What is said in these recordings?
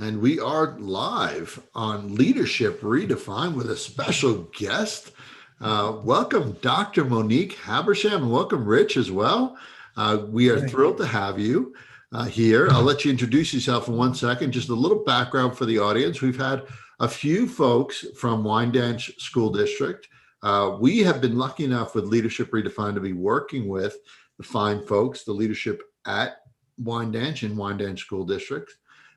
And we are live on Leadership Redefined with a special guest. Welcome, Dr. Monique Habersham, and welcome, Rich, as well. We are Morning. thrilled to have you here. I'll let you introduce yourself in 1 second. Just a little background for the audience. We've had a few folks from Wyandanch School District. We have been lucky enough with Leadership Redefined to be working with the fine folks, the leadership at Wyandanch and Wyandanch School District.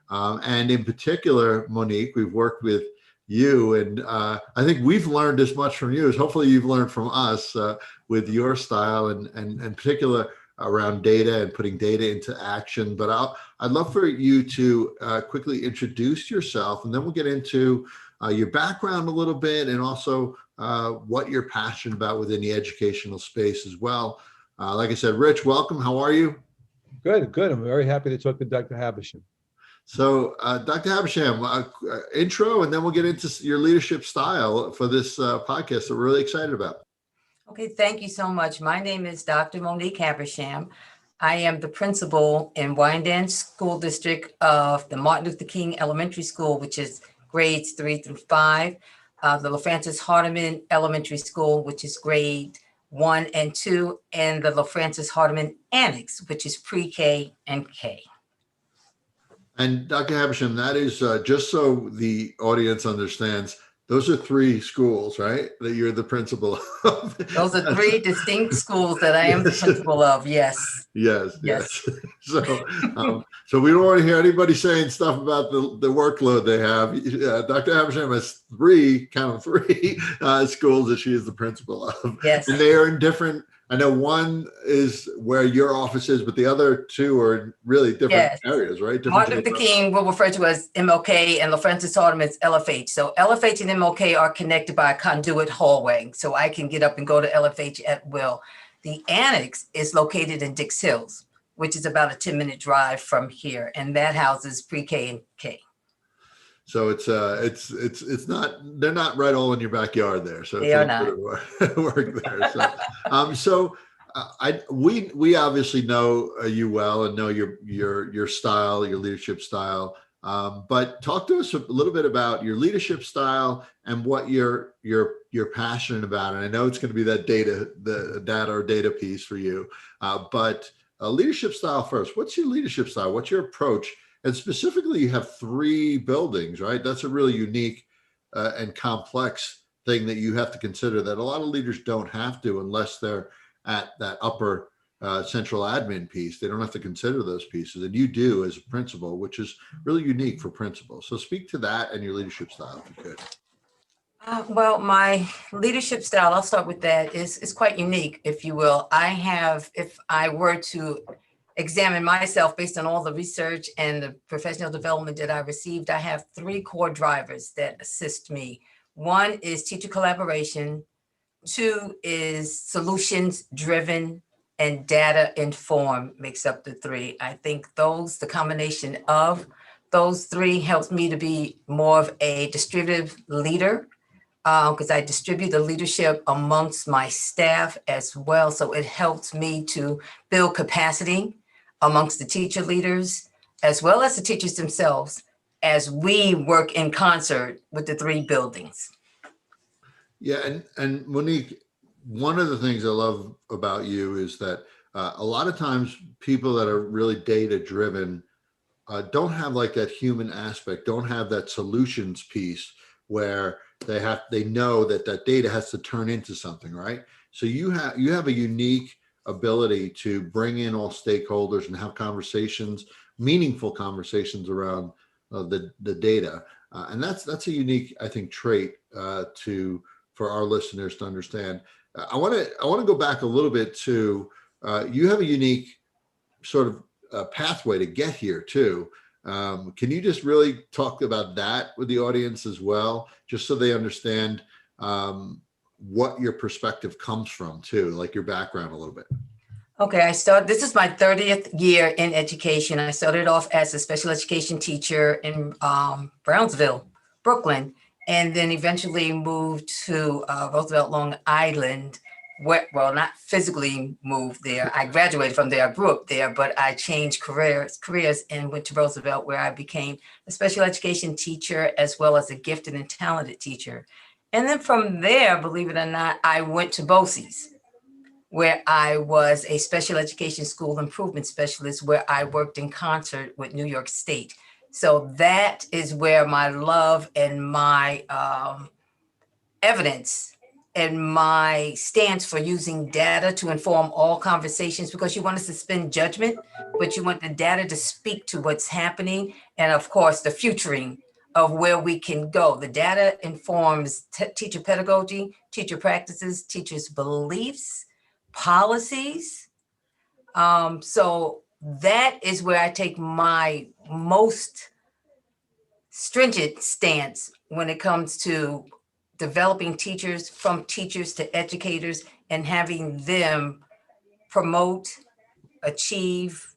And in particular, Monique, we've worked with you, and I think we've learned as much from you as hopefully you've learned from us with your style and in particular around data and putting data into action. But I'd love for you to quickly introduce yourself, and then we'll get into your background a little bit and also what you're passionate about within the educational space as well. Like I said, Rich, welcome. How are you? Good. I'm very happy to talk to Dr. Habersham. So, Dr. Habersham, intro, and then we'll get into your leadership style for this podcast that we're really excited about. Okay, thank you so much. My name is Dr. Monique Habersham. I am the principal in Wyandanch School District of the Martin Luther King Elementary School, which is grades 3 through 5, the LaFrancis Hardeman Elementary School, which is grade 1 and 2, and the LaFrancis Hardeman Annex, which is pre-K and K. And Dr. Habersham, that is just so the audience understands, those are 3 schools, right? That you're the principal of. Those are 3 distinct schools that I am the principal of. Yes. Yes. So we don't want to hear anybody saying stuff about the workload they have. Dr. Habersham has 3 schools that she is the principal of. Yes. And they are in different. I know one is where your office is, but the other 2 are in really different areas, right? Martin Luther King we'll refer to as MLK, and LaFrancis Hardeman's LFH. So LFH and MLK are connected by a conduit hallway, so I can get up and go to LFH at will. The annex is located in Dix Hills, which is about a 10-minute drive from here, and that houses pre-K and K. So it's not, they're not right all in your backyard there. So they are not. Work there. So we obviously know you well and know your style, your leadership style. But talk to us a little bit about your leadership style and what you're passionate about. And I know it's going to be that data piece for you. But leadership style first. What's your leadership style? What's your approach? And specifically, you have 3 buildings, right? That's a really unique and complex thing that you have to consider that a lot of leaders don't have to unless they're at that upper central admin piece. They don't have to consider those pieces. And you do as a principal, which is really unique for principals. So speak to that and your leadership style, if you could. Well, my leadership style, I'll start with that, is quite unique, if you will. If I were to examine myself based on all the research and the professional development that I received, I have 3 core drivers that assist me. 1 is teacher collaboration, 2 is solutions driven, and data informed makes up the 3. I think the combination of those 3 helps me to be more of a distributive leader, because I distribute the leadership amongst my staff as well. So it helps me to build capacity amongst the teacher leaders, as well as the teachers themselves, as we work in concert with the 3 buildings. Yeah, and Monique, one of the things I love about you is that a lot of times people that are really data driven don't have like that human aspect, don't have that solutions piece where they know that data has to turn into something, right? So you have a unique ability to bring in all stakeholders and have conversations, meaningful conversations around the data, and that's a unique, I think, trait for our listeners to understand. I want to go back a little bit to you have a unique sort of pathway to get here too. Can you just really talk about that with the audience as well, just so they understand what your perspective comes from too, like your background a little bit? Okay, this is my 30th year in education. I started off as a special education teacher in Brownsville, Brooklyn, and then eventually moved to Roosevelt, Long Island well, not physically moved there. I graduated from there. I grew up there, but I changed careers and went to Roosevelt, where I became a special education teacher as well as a gifted and talented teacher. And then from there, believe it or not, I went to BOCES, where I was a special education school improvement specialist, where I worked in concert with New York State. So that is where my love and my evidence and my stance for using data to inform all conversations, because you want us to spend judgment, but you want the data to speak to what's happening. And of course, the futuring of where we can go. The data informs teacher pedagogy, teacher practices, teachers' beliefs, policies. So that is where I take my most stringent stance when it comes to developing teachers, from teachers to educators, and having them promote, achieve,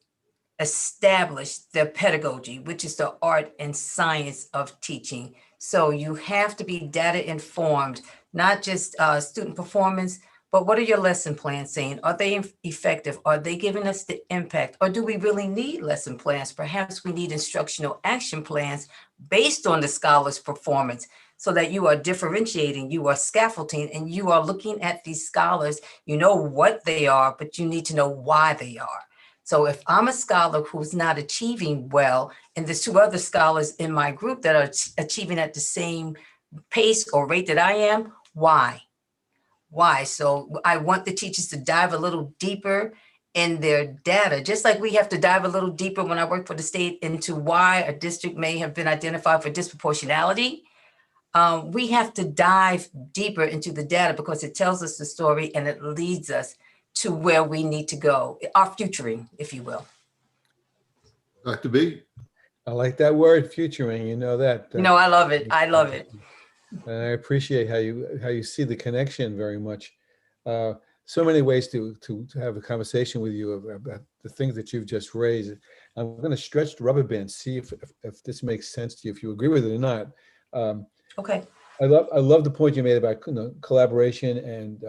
establish their pedagogy, which is the art and science of teaching. So you have to be data informed, not just student performance, but what are your lesson plans saying? Are they effective? Are they giving us the impact? Or do we really need lesson plans? Perhaps we need instructional action plans based on the scholar's performance, so that you are differentiating, you are scaffolding, and you are looking at these scholars. You know what they are, but you need to know why they are. So if I'm a scholar who's not achieving well, and there's two other scholars in my group that are achieving at the same pace or rate that I am, why? Why? So I want the teachers to dive a little deeper in their data, just like we have to dive a little deeper when I work for the state into why a district may have been identified for disproportionality. We have to dive deeper into the data, because it tells us the story and it leads us to where we need to go, our futuring, if you will. Dr. B? I like that word, futuring, you know that. You know, I love it. I love it. And I appreciate how you see the connection very much. So many ways to have a conversation with you about the things that you've just raised. I'm going to stretch the rubber band, see if this makes sense to you, if you agree with it or not. Okay. I love the point you made about collaboration and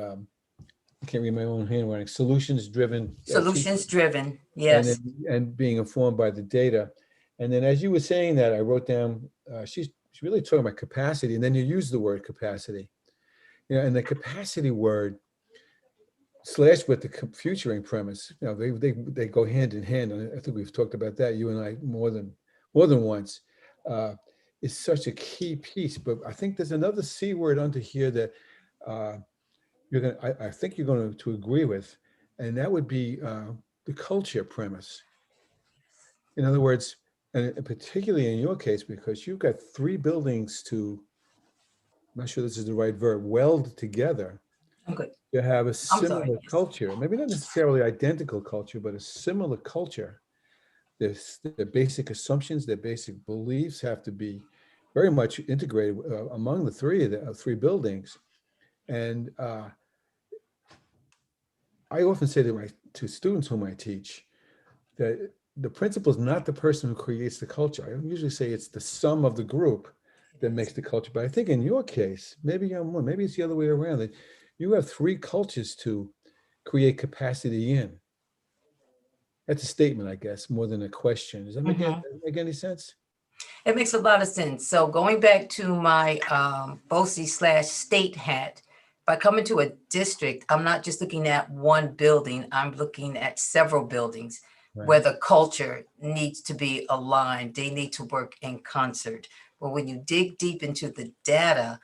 I can't read my own handwriting. Solutions driven. Solutions driven. Yes. And being informed by the data. And then as you were saying that, I wrote down, she's really talking about capacity, and then you use the word capacity. And the capacity word slashed with the futuring premise, they go hand in hand. And I think we've talked about that, you and I, more than once. Is such a key piece. But I think there's another C word under here that I think you're going to agree with, and that would be the culture premise. In other words, and particularly in your case, because you've got three buildings to, I'm not sure this is the right verb, weld together. I'm good. You have a I'm similar sorry. Yes. culture, maybe not necessarily identical culture, but a similar culture. Their basic assumptions, their basic beliefs have to be very much integrated among the three buildings. And I often say to students whom I teach that the principal is not the person who creates the culture. I usually say it's the sum of the group that makes the culture. But I think in your case, maybe it's the other way around, that you have three cultures to create capacity in. That's a statement, I guess, more than a question. Does that make any sense? It makes a lot of sense. So going back to my BOCES/state hat, if I come into a district, I'm not just looking at one building, I'm looking at several buildings. Right. Where the culture needs to be aligned. They need to work in concert. But when you dig deep into the data,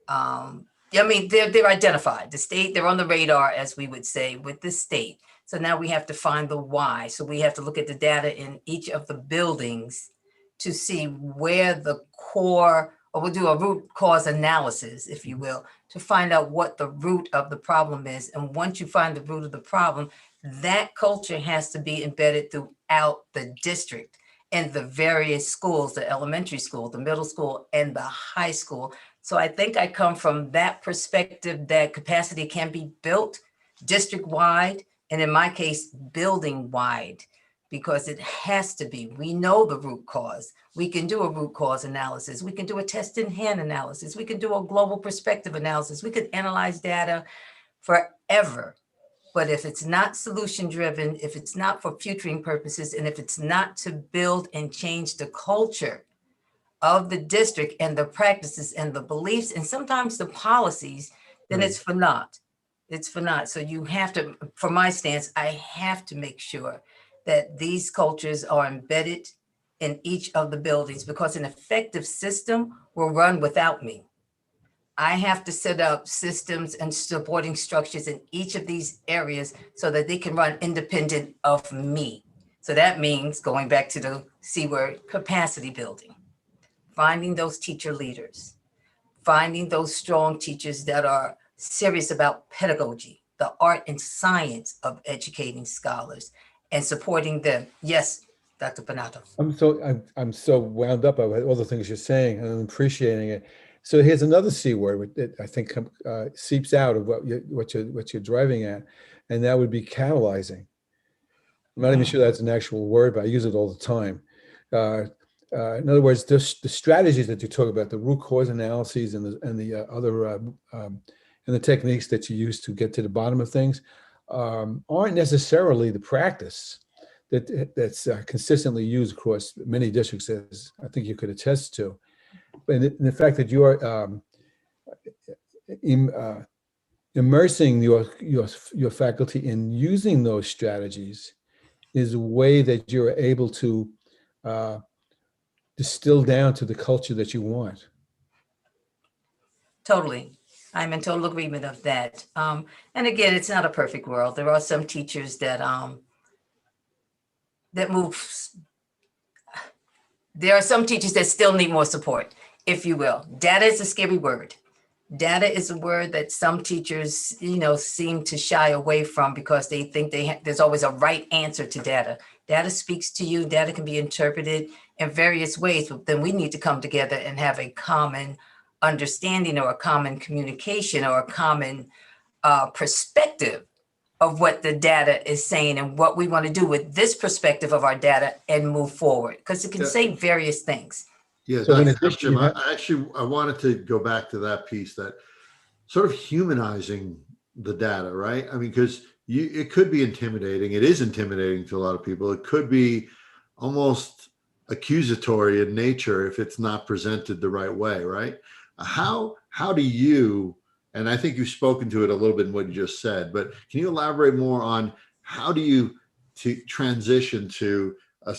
they're identified. The state, they're on the radar, as we would say, with the state. So now we have to find the why. So we have to look at the data in each of the buildings to see where the core, or we'll do a root cause analysis, if you will, to find out what the root of the problem is. And once you find the root of the problem, that culture has to be embedded throughout the district and the various schools, the elementary school, the middle school, and the high school. So I think I come from that perspective that capacity can be built district-wide, and in my case, building-wide, because it has to be. We know the root cause. We can do a root cause analysis. We can do a test in hand analysis. We can do a global perspective analysis. We could analyze data forever. But if it's not solution driven, if it's not for futuring purposes, and if it's not to build and change the culture of the district and the practices and the beliefs and sometimes the policies, then it's for naught. It's for naught. So you have to, from my stance, I have to make sure that these cultures are embedded in each of the buildings, because an effective system will run without me. I have to set up systems and supporting structures in each of these areas so that they can run independent of me. So that means, going back to the C word, capacity building, finding those teacher leaders, finding those strong teachers that are serious about pedagogy, the art and science of educating scholars, and supporting them. Yes, Dr. Panato. I'm so wound up by all the things you're saying, and I'm appreciating it. So here's another C word that I think seeps out of what you're driving at, and that would be catalyzing. I'm not even sure that's an actual word, but I use it all the time. In other words, the strategies that you talk about, the root cause analyses and the other and the techniques that you use to get to the bottom of things aren't necessarily the practice that's consistently used across many districts, as I think you could attest to. And the fact that you are immersing your faculty in using those strategies is a way that you're able to distill down to the culture that you want. Totally. I'm in total agreement of that. And again, it's not a perfect world. There are some teachers that move. There are some teachers that still need more support, if you will. Data is a scary word. Data is a word that some teachers, seem to shy away from because they think there's always a right answer to data. Data speaks to you. Data can be interpreted in various ways, but then we need to come together and have a common understanding or a common communication or a common perspective of what the data is saying and what we want to do with this perspective of our data and move forward, because it can say various things. Yeah, So that's Jim. I wanted to go back to that piece, that sort of humanizing the data, right? I mean, because it could be intimidating. It is intimidating to a lot of people. It could be almost accusatory in nature if it's not presented the right way, right? How do you, and I think you've spoken to it a little bit in what you just said, but can you elaborate more on how do you transition to a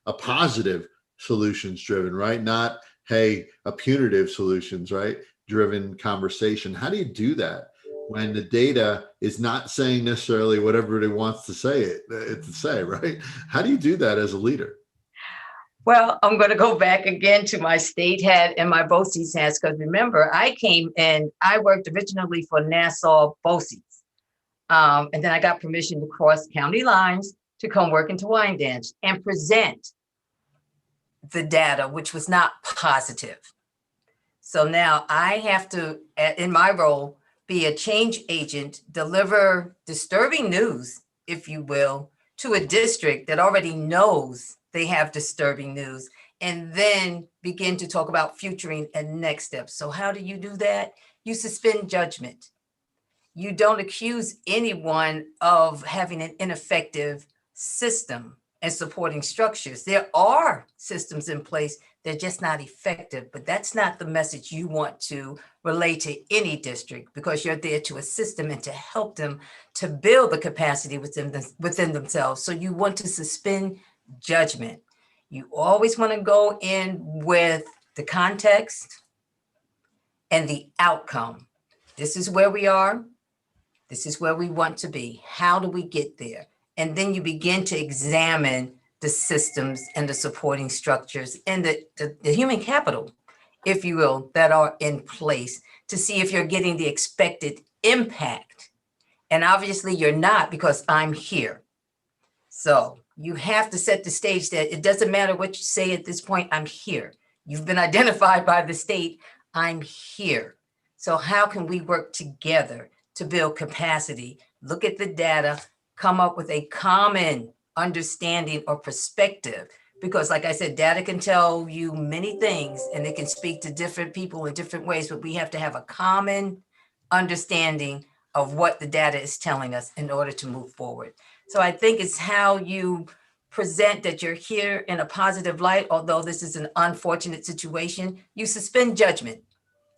a positive solutions driven, right? Not, hey, a punitive solutions, right? Driven conversation. How do you do that when the data is not saying necessarily what everybody wants to say right? How do you do that as a leader? Well, I'm going to go back again to my state hat and my BOCES hats, because remember, I came and I worked originally for Nassau BOCES. And then I got permission to cross county lines to come work into Wyandanch and present the data, which was not positive. So now I have to, in my role, be a change agent, deliver disturbing news, if you will, to a district that already knows they have disturbing news, and then begin to talk about futuring and next steps. So how do you do that? You suspend judgment. You don't accuse anyone of having an ineffective system and supporting structures. There are systems in place, they're just not effective, but that's not the message you want to relay to any district, because you're there to assist them and to help them to build the capacity within themselves. So you want to suspend judgment. You always want to go in with the context and the outcome. This is where we are. This is where we want to be. How do we get there? And then you begin to examine the systems and the supporting structures and the human capital, if you will, that are in place to see if you're getting the expected impact. And obviously you're not, because I'm here. So you have to set the stage that it doesn't matter what you say at this point, I'm here. You've been identified by the state, I'm here. So how can we work together to build capacity, look at the data, come up with a common understanding or perspective? Because like I said, data can tell you many things and it can speak to different people in different ways, but we have to have a common understanding of what the data is telling us in order to move forward. So I think it's how you present that you're here in a positive light, although this is an unfortunate situation. You suspend judgment.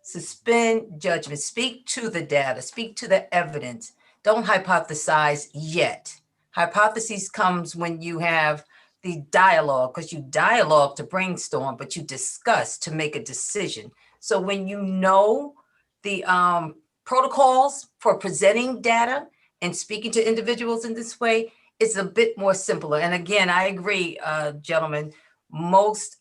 Suspend judgment. Speak to the data. Speak to the evidence. Don't hypothesize yet. Hypotheses comes when you have the dialogue, because you dialogue to brainstorm, but you discuss to make a decision. So when you know the protocols for presenting data and speaking to individuals in this way, it's a bit more simpler. And again, I agree, gentlemen, most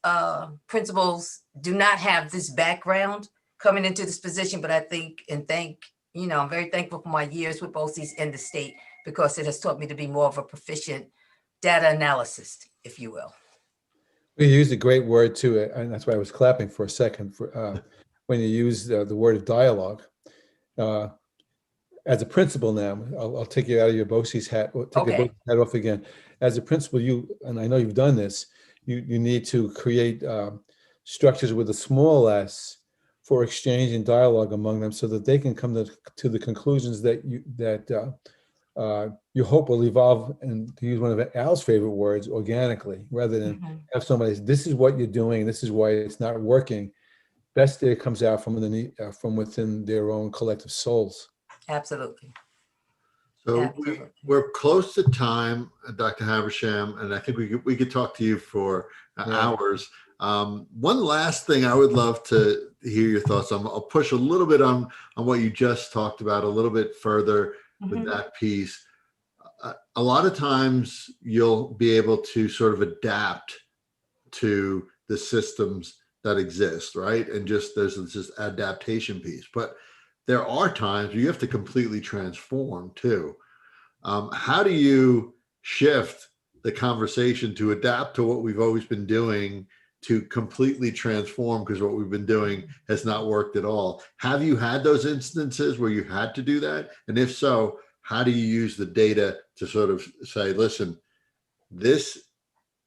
principals do not have this background coming into this position, but I think and thank, I'm very thankful for my years with BOCES in the state, because it has taught me to be more of a proficient data analyst, if you will. You used a great word too, and that's why I was clapping for a second for when you use the word of dialogue. As a principal now, I'll take you out of your BOCES hat, or take your BOCES hat off again. As a principal, and I know you've done this, you need to create structures with a small s for exchange and dialogue among them, so that they can come to the conclusions that you hope will evolve, and to use one of Al's favorite words, organically, rather than have somebody say, this is what you're doing, this is why it's not working. Best data comes out from within their own collective souls. Absolutely. So Absolutely. we're close to time, Dr. Habersham, and I think we could talk to you for hours. One last thing I would love to hear your thoughts on. I'll push a little bit on what you just talked about, a little bit further with that piece. A lot of times you'll be able to sort of adapt to the systems that exist, right? And there's this adaptation piece. But there are times where you have to completely transform too. How do you shift the conversation to adapt to what we've always been doing to completely transform, because what we've been doing has not worked at all? Have you had those instances where you had to do that? And if so, how do you use the data to sort of say, listen, this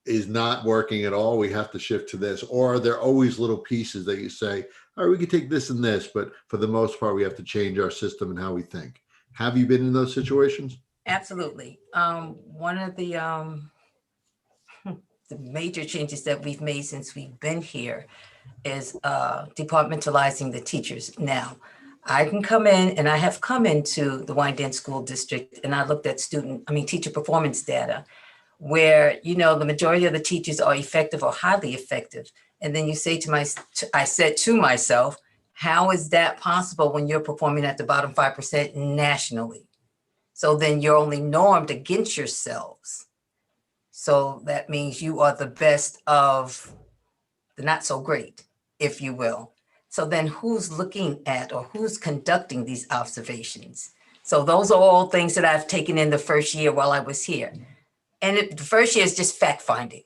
is not working at all, we have to shift to this? Or are there always little pieces that you say, all right, we can take this and this, but for the most part, we have to change our system and how we think? Have you been in those situations? Absolutely. One of the major changes that we've made since we've been here is departmentalizing the teachers. Now, I can come in, and I have come into the Wyandanch School District, and I looked at teacher performance data, where, the majority of the teachers are effective or highly effective. And then you say I said to myself, how is that possible when you're performing at the bottom 5% nationally? So then you're only normed against yourselves. So that means you are the best of the not so great, if you will. So then who's looking at or who's conducting these observations? So those are all things that I've taken in the first year while I was here. And the first year is just fact finding,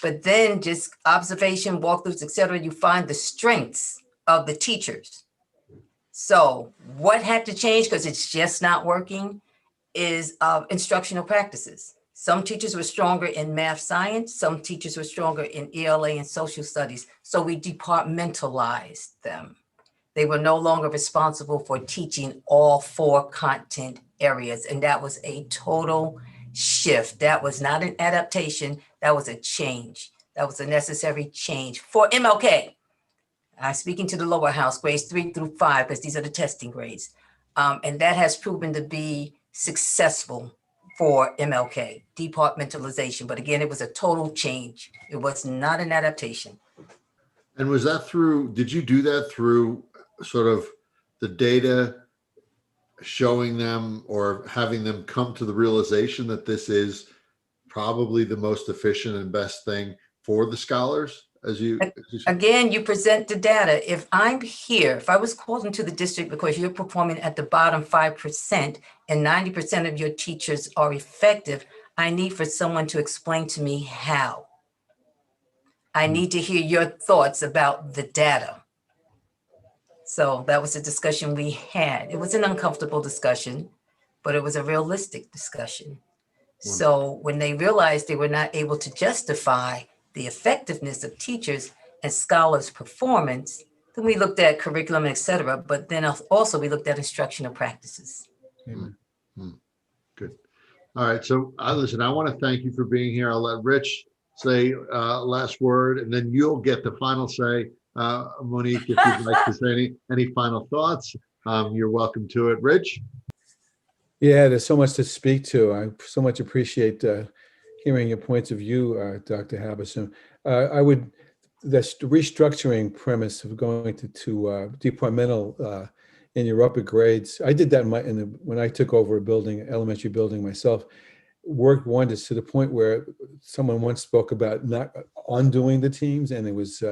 but then just observation, walkthroughs, et cetera, you find the strengths of the teachers. So what had to change, because it's just not working, is instructional practices. Some teachers were stronger in math science, some teachers were stronger in ELA and social studies. So we departmentalized them. They were no longer responsible for teaching all 4 content areas. And that was a total shift. That was not an adaptation. That was a change. That was a necessary change for MLK. I'm speaking to the lower house, grades 3 through 5, because these are the testing grades. And that has proven to be successful for MLK, departmentalization. But again, it was a total change. It was not an adaptation. And was that did you do that through sort of the data showing them or having them come to the realization that this is probably the most efficient and best thing for the scholars? Again, you present the data. If I'm here, if I was called into the district because you're performing at the bottom 5% and 90% of your teachers are effective, I need for someone to explain to me how. I need to hear your thoughts about the data. So that was a discussion we had. It was an uncomfortable discussion, but it was a realistic discussion. So when they realized they were not able to justify the effectiveness of teachers and scholars' performance, Then we looked at curriculum, et cetera, but then also we looked at instructional practices. Amen. Good. All right. So listen, I want to thank you for being here. I'll let Rich say last word, and then you'll get the final say. Monique, if you'd like to say any final thoughts, you're welcome to it. Rich? Yeah, there's so much to speak to. I so much appreciate hearing your points of view, Dr. Habison. I would, this restructuring premise of going to departmental in your upper grades. I did that when I took over a building, elementary building myself. Worked wonders to the point where someone once spoke about not undoing the teams, and it was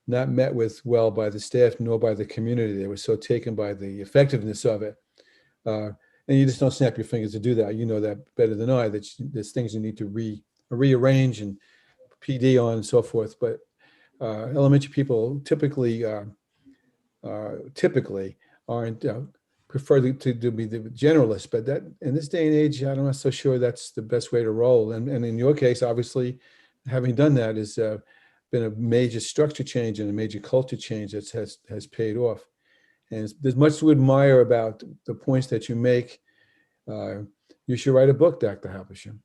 not met with well by the staff nor by the community. They were so taken by the effectiveness of it. And you just don't snap your fingers to do that. You know that better than I, that there's things you need to rearrange and PD on and so forth. But elementary people typically aren't prefer to be the generalist. But that in this day and age, I'm not so sure that's the best way to roll. And in your case, obviously, having done that has been a major structure change and a major culture change that has paid off. And there's much to admire about the points that you make. You should write a book, Dr. Halberstam.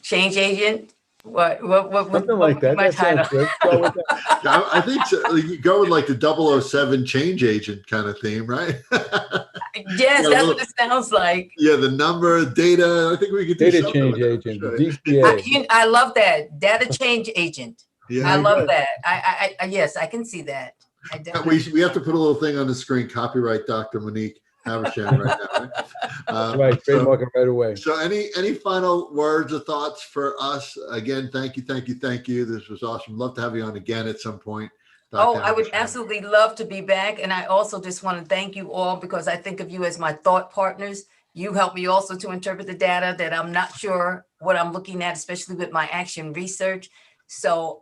Change agent? What Something would like be that. my That sounds title? good. Go with that. I think so. You go with like the 007 change agent kind of theme, right? Yes, Yeah, that's well, what it sounds like. yeah, the number, data. I think we could do Data something change with that. agent, Sure. the DCA. I love that. Data change agent. Yeah, I Very love good. that. Yes, I can see that. I definitely. we have to put a little thing on the screen. Copyright Dr. Monique Havisham right now. Right? That's right. Trademark it right away. So any final words or thoughts for us? Again, thank you. This was awesome. Love to have you on again at some point. Oh, Dr. I would Havisham. absolutely love to be back. And I also just want to thank you all because I think of you as my thought partners. You help me also to interpret the data that I'm not sure what I'm looking at, especially with my action research. So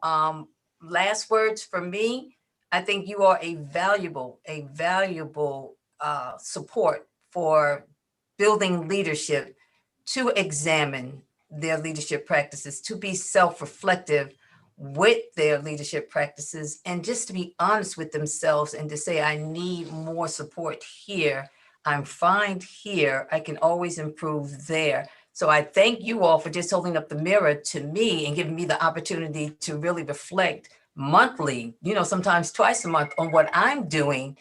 last words for me, I think you are a valuable support for building leadership to examine their leadership practices, to be self-reflective with their leadership practices, and just to be honest with themselves and to say, I need more support here. I'm fine here. I can always improve there. So I thank you all for just holding up the mirror to me and giving me the opportunity to really reflect monthly, sometimes twice a month, on what I'm doing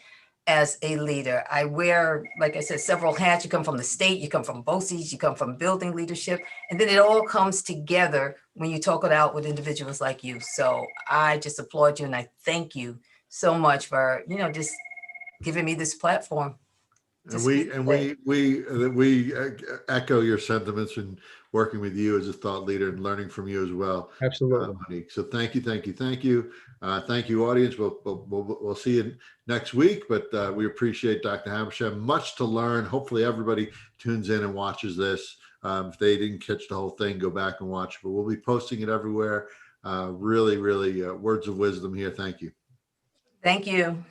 as a leader. I wear, like I said, several hats. You come from the state, you come from BOCES, you come from building leadership, and then it all comes together when you talk it out with individuals like you. So I just applaud you and I thank you so much for, just giving me this platform. And we echo your sentiments in working with you as a thought leader and learning from you as well. Absolutely. Monique. So thank you. Thank you, audience. We'll see you next week. But we appreciate Dr. Havisham. Much to learn. Hopefully, everybody tunes in and watches this. If they didn't catch the whole thing, go back and watch. But we'll be posting it everywhere. Really, words of wisdom here. Thank you. Thank you.